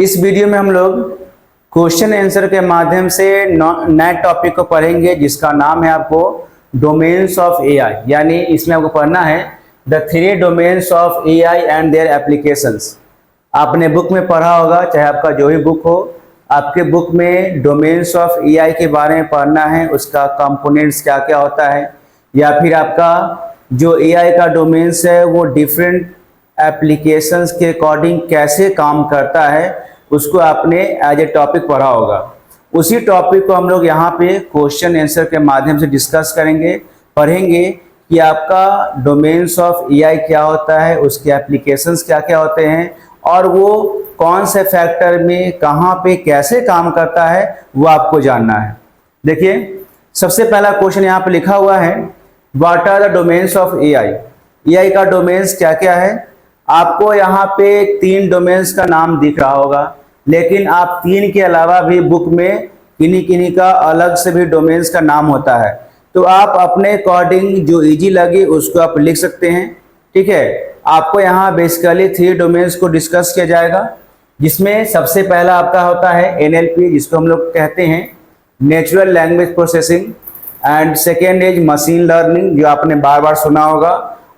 इस वीडियो में हम लोग क्वेश्चन आंसर के माध्यम से नए टॉपिक को पढ़ेंगे जिसका नाम है आपको डोमेन्स ऑफ एआई। यानी इसमें आपको पढ़ना है the 3 domains of AI and their applications. आपने बुक में पढ़ा होगा, चाहे आपका जो भी बुक हो, आपके बुक में डोमेन्स ऑफ एआई के बारे में पढ़ना है, उसका कंपोनेंट्स क्या क्या होता है, या फिर आपका जो एआई का डोमेन्स है वो डिफरेंट एप्लीकेशंस के अकॉर्डिंग कैसे काम करता है उसको आपने एज ए टॉपिक पढ़ा होगा। उसी टॉपिक को हम लोग यहाँ पे क्वेश्चन आंसर के माध्यम से डिस्कस करेंगे, पढ़ेंगे कि आपका डोमेन्स ऑफ एआई क्या होता है, उसके एप्लीकेशंस क्या क्या होते हैं और वो कौन से फैक्टर में कहाँ पे कैसे काम करता है वो आपको जानना है। देखिए, सबसे पहला क्वेश्चन यहाँ पे लिखा हुआ है what are the domains of AI. AI का डोमेन्स क्या क्या है। आपको यहाँ पे 3 डोमेन्स का नाम दिख रहा होगा, लेकिन आप 3 के अलावा भी बुक में किन्हीं किन्हीं का अलग से भी डोमेन्स का नाम होता है, तो आप अपने अकॉर्डिंग जो इजी लगे उसको आप लिख सकते हैं। ठीक है, आपको यहाँ बेसिकली 3 डोमेन्स को डिस्कस किया जाएगा, जिसमें सबसे पहला आपका होता है NLP, जिसको हम लोग कहते हैं natural language processing, and second is machine learning, जो आपने बार बार सुना होगा,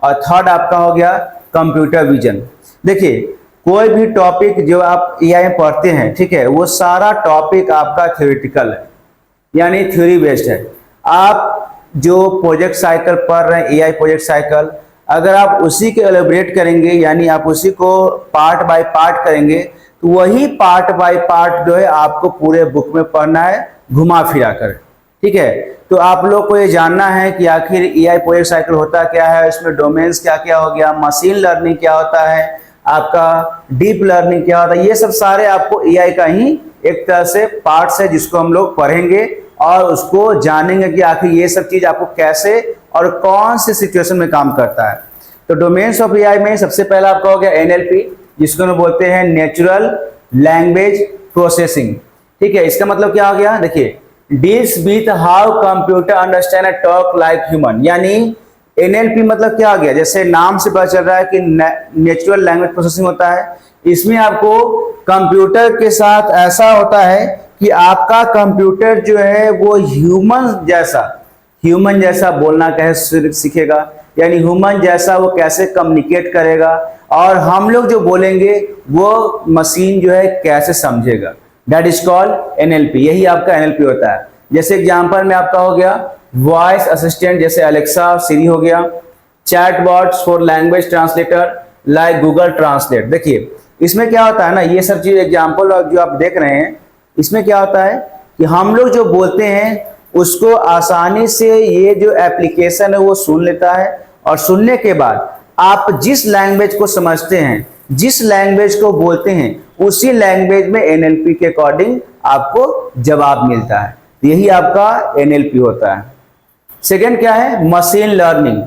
और थर्ड आपका हो गया कंप्यूटर विजन। देखिए, कोई भी टॉपिक जो आप एआई में पढ़ते हैं, ठीक है, वो सारा टॉपिक आपका थ्योरेटिकल है, यानी थ्योरी बेस्ड है। आप जो प्रोजेक्ट साइकिल पढ़ रहे हैं, एआई प्रोजेक्ट साइकिल, अगर आप उसी के एलेबरेट करेंगे, यानी आप उसी को पार्ट बाय पार्ट करेंगे, तो वही पार्ट बाय पार्ट जो है आपको पूरे बुक में पढ़ना है, घुमा फिरा कर। ठीक है, तो आप लोग को ये जानना है कि आखिर एआई प्रोजेक्ट साइकिल होता क्या है, इसमें डोमेन्स क्या क्या हो गया, मशीन लर्निंग क्या होता है, आपका डीप लर्निंग क्या होता है, ये सब सारे आपको एआई का ही एक तरह से पार्ट्स है जिसको हम लोग पढ़ेंगे और उसको जानेंगे कि आखिर ये सब चीज आपको कैसे और कौन से सिचुएशन में काम करता है। तो डोमेन्स ऑफ एआई में सबसे पहला आपका हो गया NLP, जिसको हम बोलते हैं नेचुरल लैंग्वेज प्रोसेसिंग। ठीक है, इसका मतलब क्या हो गया, देखिए, deals with how computer understand and talk like human. यानी NLP मतलब क्या हो गया, जैसे नाम से पता चल रहा है कि नेचुरल लैंग्वेज प्रोसेसिंग होता है। इसमें आपको कंप्यूटर के साथ ऐसा होता है कि आपका कंप्यूटर जो है वो ह्यूमन जैसा बोलना कैसे सीखेगा, यानी ह्यूमन जैसा वो कैसे कम्युनिकेट करेगा, और हम लोग जो बोलेंगे वो मशीन जो है कैसे समझेगा। That is called NLP। यही आपका NLP होता है। जैसे एग्जांपल में आपका हो गया वॉइस असिस्टेंट, जैसे अलेक्सा, सिरी हो गया, chatbots for language translator like Google translate. देखिए, इसमें क्या होता है ना, ये सब चीज एग्जांपल जो आप देख रहे हैं, इसमें क्या होता है कि हम लोग जो बोलते हैं उसको आसानी से ये जो एप्लीकेशन है वो सुन लेता है, और सुनने के बाद आप जिस लैंग्वेज को समझते हैं, जिस लैंग्वेज को बोलते हैं, उसी लैंग्वेज में NLP के अकॉर्डिंग आपको जवाब मिलता है। यही आपका NLP होता है। सेकेंड क्या है, machine learning,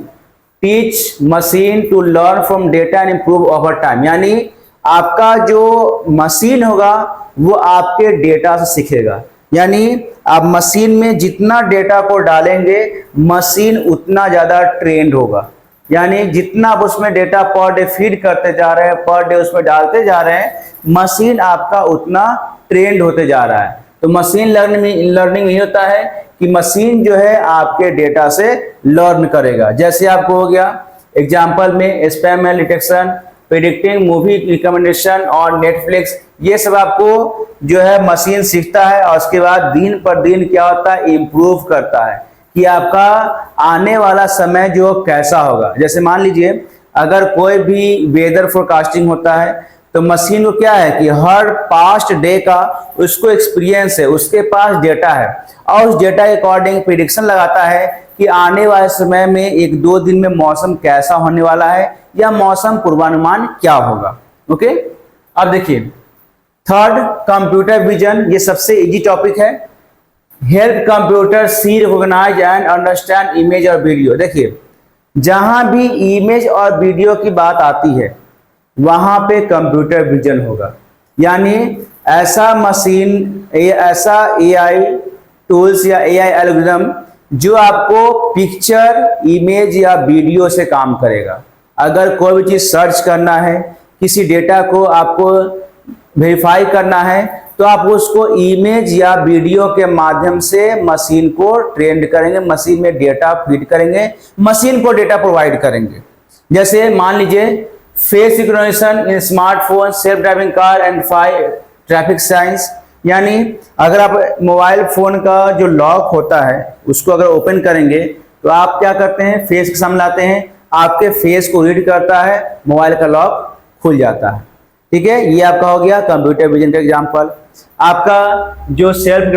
teach machine to learn from data and improve over time. यानी आपका जो मशीन होगा वो आपके डेटा से सीखेगा, यानी आप मशीन में जितना डेटा को डालेंगे मशीन उतना ज्यादा ट्रेंड होगा। यानी जितना आप उसमें डेटा पर डे फीड करते जा रहे हैं, पर डे उसमें डालते जा रहे हैं, मशीन आपका उतना ट्रेंड होते जा रहा है। तो मशीन लर्निंग ये होता है कि मशीन जो है आपके डेटा से लर्न करेगा। जैसे आपको हो गया एग्जांपल में spam mail detection, predicting movie recommendation और नेटफ्लिक्स, ये सब आपको जो है मशीन सीखता है, और उसके बाद दिन पर दिन क्या होता है, इम्प्रूव करता है कि आपका आने वाला समय जो कैसा होगा। जैसे मान लीजिए अगर कोई भी वेदर फोरकास्टिंग होता है, तो मशीन को क्या है कि हर पास्ट डे का उसको एक्सपीरियंस है, उसके पास डेटा है, और उस डेटा के अकॉर्डिंग प्रेडिक्शन लगाता है कि आने वाले समय में 1-2 दिन में मौसम कैसा होने वाला है, या मौसम पूर्वानुमान क्या होगा। ओके, अब देखिए थर्ड, कंप्यूटर विजन। ये सबसे इजी टॉपिक है। Help computer see, recognise and understand image और वीडियो। देखिए, जहां भी इमेज और वीडियो की बात आती है वहां पे कंप्यूटर विजन होगा। यानी ऐसा मशीन, ऐसा एआई टूल्स या एआई एल्गोरिथम जो आपको पिक्चर, इमेज या वीडियो से काम करेगा। अगर कोई भी चीज सर्च करना है, किसी डेटा को आपको वेरीफाई करना है तो आप उसको इमेज या वीडियो के माध्यम से मशीन को ट्रेन करेंगे, मशीन में डेटा फीड करेंगे, मशीन को डेटा प्रोवाइड करेंगे। जैसे मान लीजिए face recognition in smartphone, self driving car and traffic science, यानी अगर आप मोबाइल फोन का जो लॉक होता है उसको अगर ओपन करेंगे तो आप क्या करते हैं, फेस के सामने लाते हैं, आपके फेस को रीड करता है, मोबाइल का लॉक खुल जाता है। ठीक है, ये आपका हो गया कंप्यूटर विजन का एग्जांपल। आपका जो सेल्फ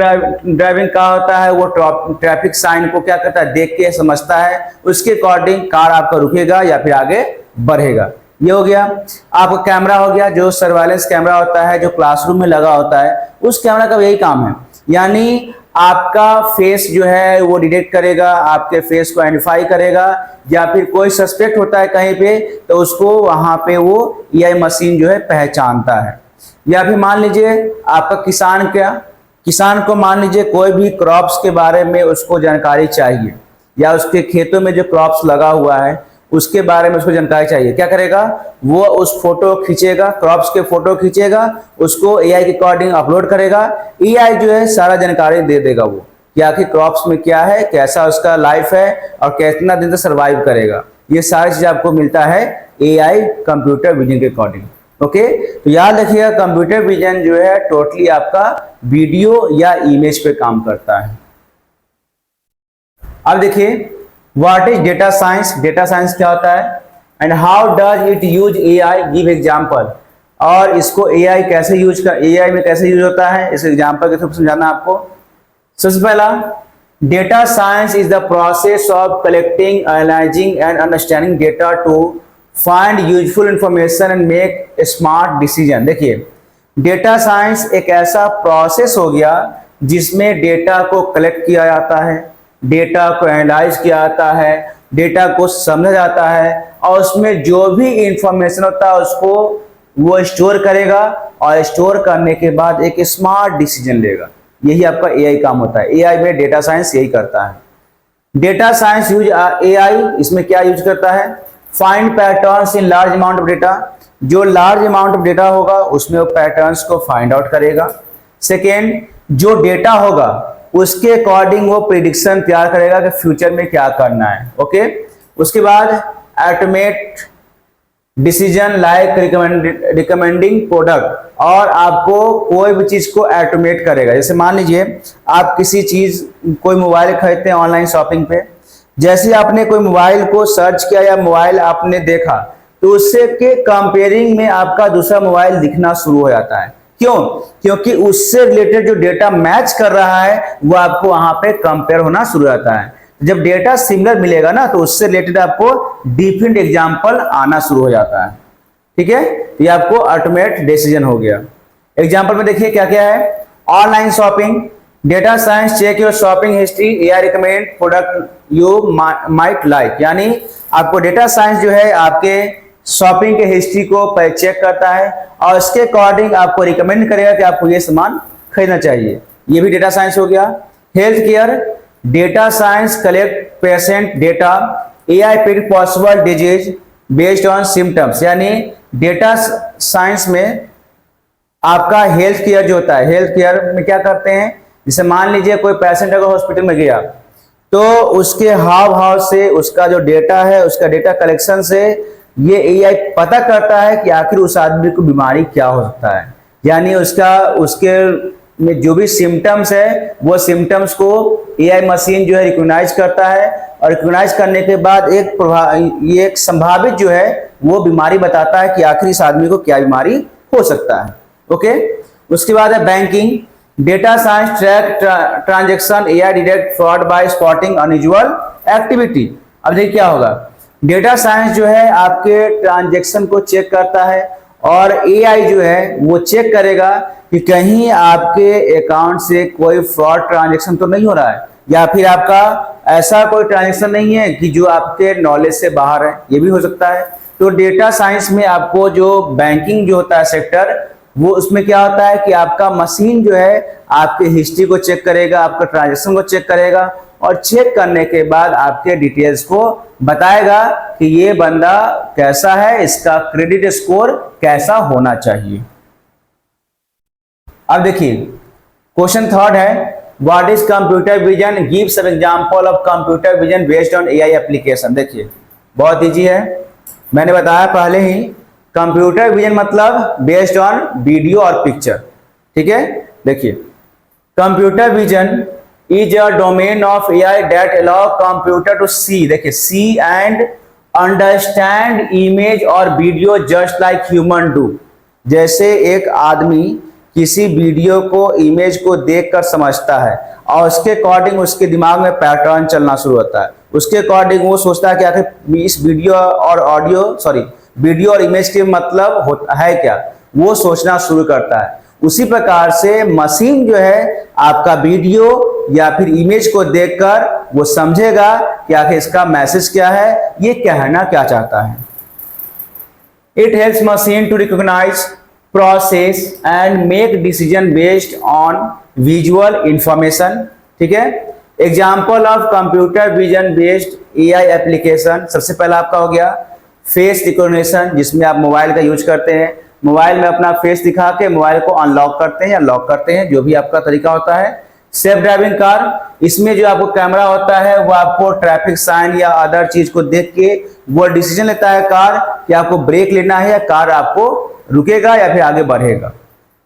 ड्राइविंग कार होता है वो ट्रैफिक साइन को क्या करता है, देख के समझता है, उसके अकॉर्डिंग कार आपका रुकेगा या फिर आगे बढ़ेगा। ये हो गया। आपका कैमरा हो गया, जो सर्वाइलेंस कैमरा होता है जो क्लासरूम में लगा होता है, उस कैमरा का यही काम है, यानी आपका फेस जो है वो डिटेक्ट करेगा, आपके फेस को आइडेंटिफाई करेगा, या फिर कोई सस्पेक्ट होता है कहीं पे तो उसको वहां पे वो एआई मशीन जो है पहचानता है। या फिर मान लीजिए आपका किसान को मान लीजिए कोई भी क्रॉप्स के बारे में उसको जानकारी चाहिए, या उसके खेतों में जो क्रॉप्स लगा हुआ है उसके बारे में उसको जानकारी चाहिए, क्या करेगा, वो उस फोटो खींचेगा, क्रॉप्स के फोटो खींचेगा, उसको एआई के अकॉर्डिंग अपलोड करेगा, एआई जो है सारा जानकारी दे देगा वो कि आखिर क्रॉप्स में क्या है, कैसा उसका लाइफ है और कितना दिन तक सर्वाइव करेगा। ये सारी चीज आपको मिलता है एआई कंप्यूटर विजन के अकॉर्डिंग। ओके, तो याद रखिएगा कंप्यूटर विजन जो है टोटली आपका वीडियो या इमेज पे काम करता है। अब देखिए what is data science, data science क्या होता है, and how does it use AI, give example, और इसको एआई में कैसे यूज होता है, इस एग्जांपल के थ्रू समझाना आपको। सबसे पहला, data science is the process of collecting, analysing and understanding data to find useful information and make a smart decision. देखिए डेटा साइंस एक ऐसा प्रोसेस हो गया जिसमें डेटा को कलेक्ट किया जाता है, डेटा को एनालाइज किया जाता है, डेटा को समझा जाता है, और उसमें जो भी इंफॉर्मेशन होता है उसको वो स्टोर करेगा, और स्टोर करने के बाद एक स्मार्ट डिसीजन लेगा। यही आपका एआई काम होता है। एआई में डेटा साइंस यही करता है। डेटा साइंस यूज एआई, इसमें क्या यूज करता है, find patterns in large amount of data, जो लार्ज अमाउंट ऑफ डेटा होगा उसमें वो पैटर्न्स को फाइंड आउट करेगा। सेकेंड, जो डेटा होगा उसके अकॉर्डिंग वो प्रिडिक्शन तैयार करेगा कि फ्यूचर में क्या करना है। ओके, उसके बाद automate decision like recommending product, और आपको कोई भी चीज को ऑटोमेट करेगा। जैसे मान लीजिए आप किसी चीज कोई मोबाइल खरीदते हैं ऑनलाइन शॉपिंग पे, जैसे आपने कोई मोबाइल को सर्च किया या मोबाइल आपने देखा तो उससे के कंपेयरिंग में आपका दूसरा मोबाइल दिखना शुरू हो जाता है। क्यों? क्योंकि उससे रिलेटेड जो डेटा मैच कर रहा है वो आपको वहां पे कंपेयर होना शुरू हो जाता है। जब डेटा सिमिलर मिलेगा ना तो उससे रिलेटेड आपको डिफरेंट एग्जांपल आना शुरू हो जाता है। ठीक है, ये आपको ऑटोमेट डिसीजन हो गया। एग्जांपल में देखिए क्या क्या है, online shopping, data science check your shopping history, AI recommend product you might like, यानी आपको डेटा साइंस जो है आपके शॉपिंग के हिस्ट्री को चेक करता है और उसके अकॉर्डिंग आपको रिकमेंड करेगा कि आपको ये सामान खरीदना चाहिए। ये भी डेटा साइंस हो गया। Health care, data science collect patient data, AI predict possible disease based on symptoms, यानी डेटा साइंस में आपका हेल्थ केयर जो होता है, हेल्थ केयर में क्या करते हैं, जैसे मान लीजिए कोई पेशेंट अगर हॉस्पिटल में गया तो उसके हाव भाव से उसका जो डेटा है, उसका डेटा कलेक्शन से ये एआई पता करता है कि आखिर उस आदमी को बीमारी क्या हो सकता है, यानी उसके में जो भी सिम्टम्स है वो सिम्टम्स को एआई मशीन जो है रिकॉग्नाइज करता है, और रिकॉग्नाइज करने के बाद एक संभावित जो है वो बीमारी बताता है कि आखिर इस आदमी को क्या बीमारी हो सकता है। ओके, उसके बाद है banking, data science track transaction, AI detect fraud bye spotting unusual activity. अब देखिए क्या होगा, डेटा साइंस जो है आपके ट्रांजैक्शन को चेक करता है और एआई जो है वो चेक करेगा कि कहीं आपके अकाउंट से कोई फ्रॉड ट्रांजैक्शन तो नहीं हो रहा है, या फिर आपका ऐसा कोई ट्रांजैक्शन नहीं है कि जो आपके नॉलेज से बाहर है, ये भी हो सकता है। तो डेटा साइंस में आपको जो बैंकिंग जो होता है सेक्टर, वो उसमें क्या होता है कि आपका मशीन जो है आपके हिस्ट्री को चेक करेगा, आपका ट्रांजैक्शन को चेक करेगा, और चेक करने के बाद आपके डिटेल्स को बताएगा कि ये बंदा कैसा है, इसका क्रेडिट स्कोर कैसा होना चाहिए। अब देखिए क्वेश्चन थर्ड है, what is computer vision, give some example of computer vision based on AI application. देखिए बहुत इजी है, मैंने बताया पहले ही, कंप्यूटर विजन मतलब बेस्ड ऑन वीडियो और पिक्चर, ठीक है। देखिए computer vision is a domain of AI that allow computer to see, देखिए सी एंड अंडरस्टैंड इमेज और video just like human do. जैसे एक आदमी किसी वीडियो को, इमेज को देखकर समझता है और उसके अकॉर्डिंग उसके दिमाग में पैटर्न चलना शुरू होता है, उसके अकॉर्डिंग वो सोचता है कि आखिर इस वीडियो और वीडियो और इमेज के मतलब होता है क्या, वो सोचना शुरू करता है। उसी प्रकार से मशीन जो है आपका वीडियो या फिर इमेज को देखकर वो समझेगा कि आखिर इसका मैसेज क्या है, ये कहना क्या चाहता है। It helps machine to recognise, process and make decision based on visual information, ठीक है। Example of computer vision based AI application, सबसे पहला आपका हो गया फेस रिकॉग्निशन, जिसमें आप मोबाइल का यूज करते हैं, मोबाइल में अपना फेस दिखा के मोबाइल को अनलॉक करते हैं या लॉक करते हैं, जो भी आपका तरीका होता है। सेल्फ ड्राइविंग कार, इसमें जो आपको कैमरा होता है वो आपको ट्रैफिक साइन या अदर चीज को देख के वो डिसीजन लेता है कार कि आपको ब्रेक लेना है या कार आपको रुकेगा या फिर आगे बढ़ेगा।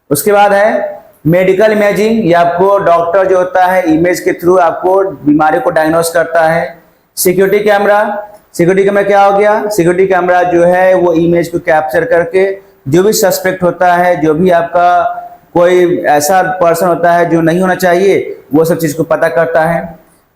उसके बाद है मेडिकल इमेजिंग, ये आपको डॉक्टर जो होता है इमेज के थ्रू आपको बीमारी को डायग्नोस करता है। सिक्योरिटी कैमरा, सिक्योरिटी कैमरा क्या हो गया, सिक्योरिटी कैमरा जो है वो इमेज को कैप्चर करके जो भी सस्पेक्ट होता है, जो भी आपका कोई ऐसा पर्सन होता है जो नहीं होना चाहिए, वो सब चीज को पता करता है।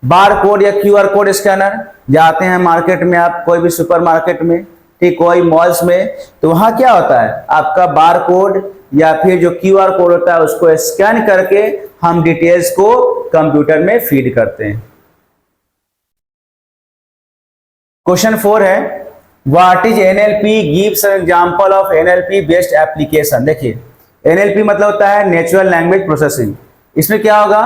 बार कोड या क्यूआर कोड स्कैनर, जाते हैं मार्केट में आप, कोई भी सुपर मार्केट में, ठीक, कोई मॉल्स में, तो वहां क्या होता है आपका बार कोड या फिर जो क्यूआर कोड होता है उसको स्कैन करके हम डिटेल्स को कंप्यूटर में फीड करते हैं। क्वेश्चन 4 है, what is NLP, give some example of NLP based application. देखिए एनएलपी मतलब होता है नेचुरल लैंग्वेज प्रोसेसिंग। इसमें क्या होगा,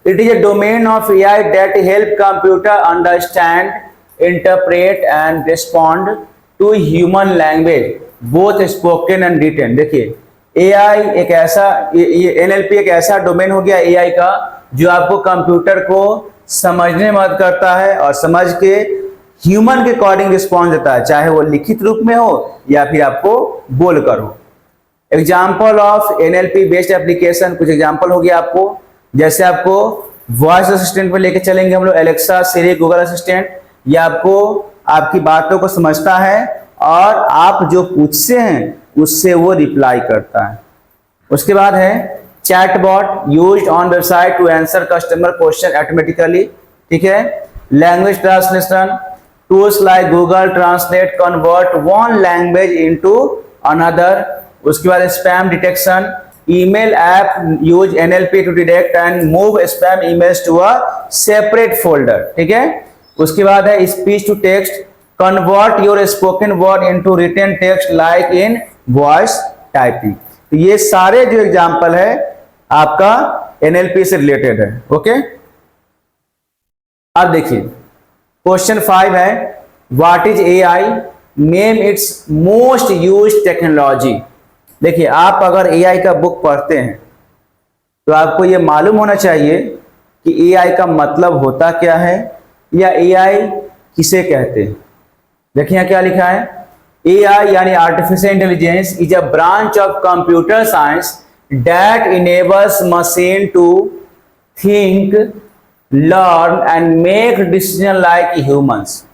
it is a domain of AI that help computer understand, interpret and respond to human language both spoken and written. देखिए AI एक ऐसा, ये एनएलपी एक ऐसा डोमेन हो गया एआई का जो आपको कंप्यूटर को समझने में मदद करता है और समझ के ह्यूमन के अकॉर्डिंग रिस्पॉन्स देता है, चाहे वो लिखित रूप में हो या फिर आपको बोलकर हो। Example of NLP based application, कुछ एग्जाम्पल हो गया आपको, जैसे आपको वॉइस असिस्टेंट पे लेके चलेंगे हम लोग, एलेक्सा, सिरी, गूगल असिस्टेंट, ये आपको आपकी बातों को समझता है और आप जो पूछते हैं उससे वो रिप्लाई करता है। उसके बाद है chatbot, used on website to answer customer question automatically, ठीक है। Language translation, tools like Google Translate convert one language into another. उसके बाद spam detection, email app use NLP to detect and move spam emails to a separate folder, ठीक है। उसके बाद है speech to text, convert your spoken word into written text like in voice typing. तो ये सारे जो एग्जांपल है आपका एनएलपी से रिलेटेड है, ओके। अब देखिए क्वेश्चन 5 है, what is AI, name it's most used technology. देखिए आप अगर एआई का बुक पढ़ते हैं तो आपको ये मालूम होना चाहिए कि एआई का मतलब होता क्या है या एआई किसे कहते हैं। देखिए यहाँ क्या लिखा है, एआई यानी artificial intelligence is a branch of computer science that enables machine to think, learn and make decision like humans.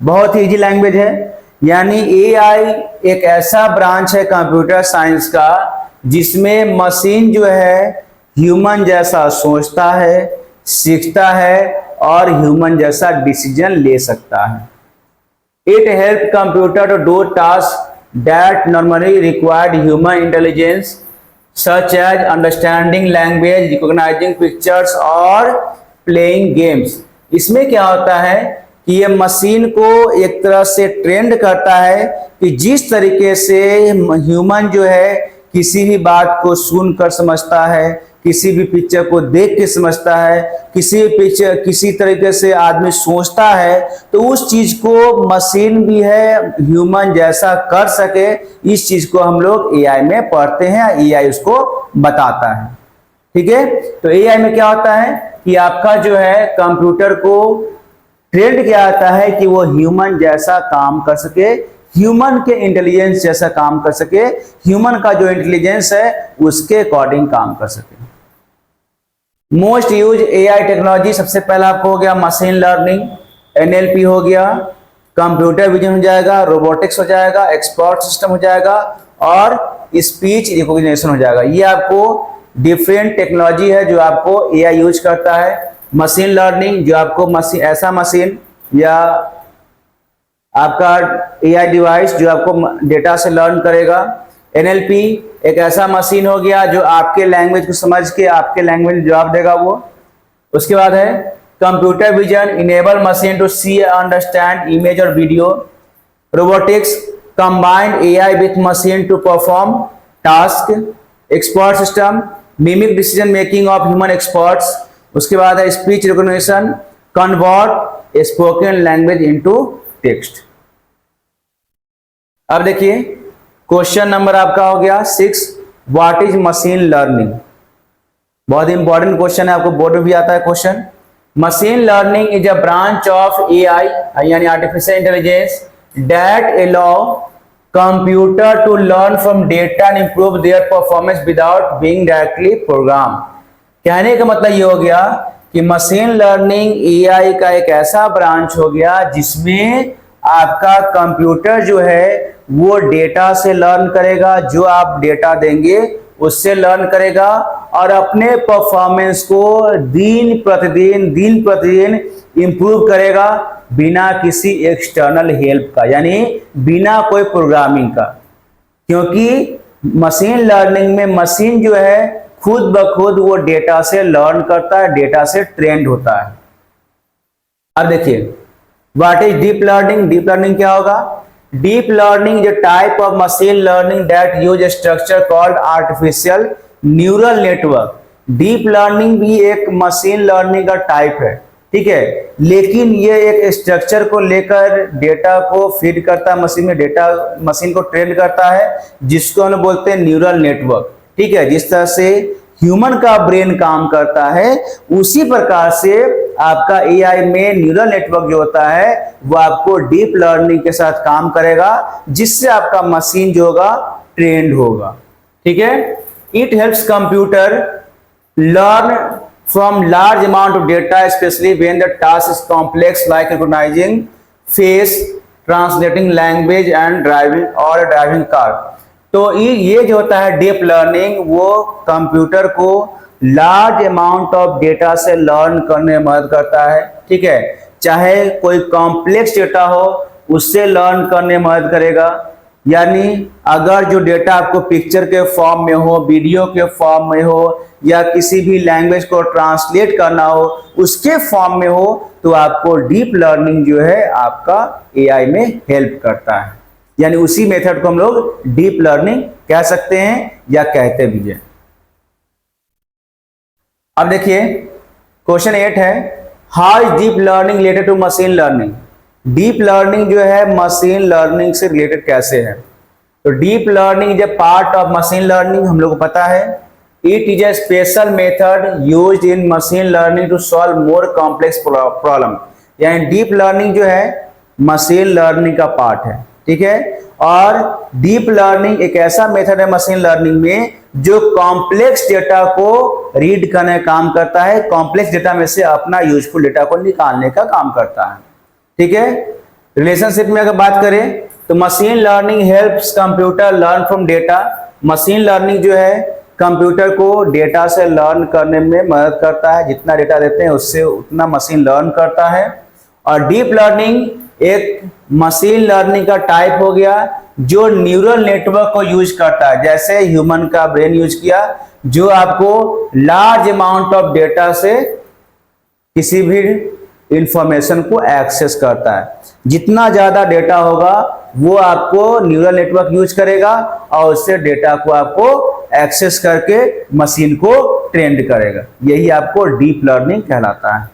बहुत ही इजी लैंग्वेज है, यानी एआई एक ऐसा ब्रांच है कंप्यूटर साइंस का जिसमें मशीन जो है ह्यूमन जैसा सोचता है, सीखता है और ह्यूमन जैसा डिसीजन ले सकता है। It help computer to do task that normally required human intelligence such as understanding language, recognising pictures और प्लेइंग गेम्स। इसमें क्या होता है कि ये मशीन को एक तरह से ट्रेंड करता है कि जिस तरीके से ह्यूमन जो है किसी भी बात को सुनकर समझता है, किसी भी पिक्चर को देख के समझता है, किसी भी पिक्चर किसी तरीके से आदमी सोचता है, तो उस चीज को मशीन भी है ह्यूमन जैसा कर सके, इस चीज को हम लोग एआई में पढ़ते हैं, एआई उसको बताता है। ठीक है, तो एआई में क्या होता है कि आपका जो है कंप्यूटर को ट्रेंड किया जाता है कि वो ह्यूमन जैसा काम कर सके, ह्यूमन के इंटेलिजेंस जैसा काम कर सके, ह्यूमन का जो इंटेलिजेंस है उसके अकॉर्डिंग काम कर सके। मोस्ट यूज एआई टेक्नोलॉजी, सबसे पहला आपको हो गया मशीन लर्निंग, एनएलपी हो गया, कंप्यूटर विजन हो जाएगा, रोबोटिक्स हो जाएगा, एक्सपर्ट सिस्टम हो जाएगा और स्पीच रिकॉग्निशन हो जाएगा। ये आपको डिफरेंट टेक्नोलॉजी है जो आपको एआई यूज करता है। मशीन लर्निंग जो आपको ऐसा मशीन या आपका एआई डिवाइस जो आपको डेटा से लर्न करेगा। एनएलपी एक ऐसा मशीन हो गया जो आपके लैंग्वेज को समझ के आपके लैंग्वेज में जवाब देगा वो। उसके बाद है computer vision, enable machine to see understand image और video. Robotics combined AI with machine to perform task. Expert system mimic decision making of human experts. उसके बाद है speech recognition, convert spoken language into text. अब देखिए question number आपका हो गया 6, what is machine learning. बहुत इंपॉर्टेंट क्वेश्चन है, आपको बोर्ड में भी आता है question. Machine learning is a branch of AI यानी artificial intelligence that allow computer to learn from data and improve their performance without being directly program. कहने का मतलब ये हो गया कि मशीन लर्निंग एआई का एक ऐसा ब्रांच हो गया जिसमें आपका कंप्यूटर जो है वो डेटा से लर्न करेगा, जो आप डेटा देंगे उससे लर्न करेगा और अपने परफॉर्मेंस को दिन प्रतिदिन इंप्रूव करेगा बिना किसी एक्सटर्नल हेल्प का, यानी बिना कोई प्रोग्रामिंग का। क्योंकि मशीन लर्निंग में मशीन जो है खुद ब खुद वो डेटा से लर्न करता है, डेटा से ट्रेंड होता है। अब देखिए what is deep learning. Deep learning क्या होगा? Deep learning is a type of machine learning that use structure called artificial neural network. Deep learning भी एक मशीन लर्निंग का टाइप है, ठीक है, लेकिन ये एक स्ट्रक्चर को लेकर डेटा को फीड करता है मशीन में, डेटा मशीन को ट्रेन करता है, जिसको हम बोलते हैं न्यूरल नेटवर्क। ठीक है, जिस तरह से ह्यूमन का ब्रेन काम करता है उसी प्रकार से आपका एआई में न्यूरल नेटवर्क जो होता है वो आपको डीप लर्निंग के साथ काम करेगा, जिससे आपका मशीन जो होगा ट्रेंड होगा। ठीक है, it helps computer learn from large amount of data specially when the task is complex like recognising face, translating language and driving car. तो ये जो होता है डीप लर्निंग वो कंप्यूटर को लार्ज अमाउंट ऑफ डेटा से लर्न करने में मदद करता है। ठीक है, चाहे कोई कॉम्प्लेक्स डेटा हो उससे लर्न करने में मदद करेगा, यानी अगर जो डेटा आपको पिक्चर के फॉर्म में हो, वीडियो के फॉर्म में हो या किसी भी लैंग्वेज को ट्रांसलेट करना हो उसके फॉर्म में हो, तो आपको डीप लर्निंग जो है आपका एआई में हेल्प करता है। यानी उसी मेथड को हम लोग डीप लर्निंग कह सकते हैं या कहते भी हैं। अब देखिए क्वेश्चन 8 है, how is deep learning related to machine learning. Deep learning जो है मशीन लर्निंग से रिलेटेड कैसे है? तो deep learning is a part of machine learning, हम लोग को पता है। It is a special method used in machine learning to solve more complex problem. यानी डीप लर्निंग जो है मशीन लर्निंग का पार्ट है, ठीक है। और डीप लर्निंग एक ऐसा मेथड है मशीन लर्निंग में जो कॉम्प्लेक्स डेटा को रीड करने का काम करता है, कॉम्प्लेक्स डेटा में से अपना यूजफुल डेटा को निकालने का काम करता है। ठीक है, रिलेशनशिप में अगर बात करें तो machine learning helps computer learn from data. Machine learning जो है कंप्यूटर को डेटा से लर्न करने में मदद करता है, जितना डेटा देते हैं उससे उतना मशीन लर्न करता है। और डीप लर्निंग एक मशीन लर्निंग का टाइप हो गया जो न्यूरल नेटवर्क को यूज करता है, जैसे ह्यूमन का ब्रेन यूज किया, जो आपको लार्ज अमाउंट ऑफ डेटा से किसी भी इंफॉर्मेशन को एक्सेस करता है। जितना ज़्यादा डेटा होगा वो आपको न्यूरल नेटवर्क यूज करेगा और उससे डेटा को आपको एक्सेस करके मशीन को ट्रेंड करेगा। यही आपको डीप लर्निंग कहलाता है।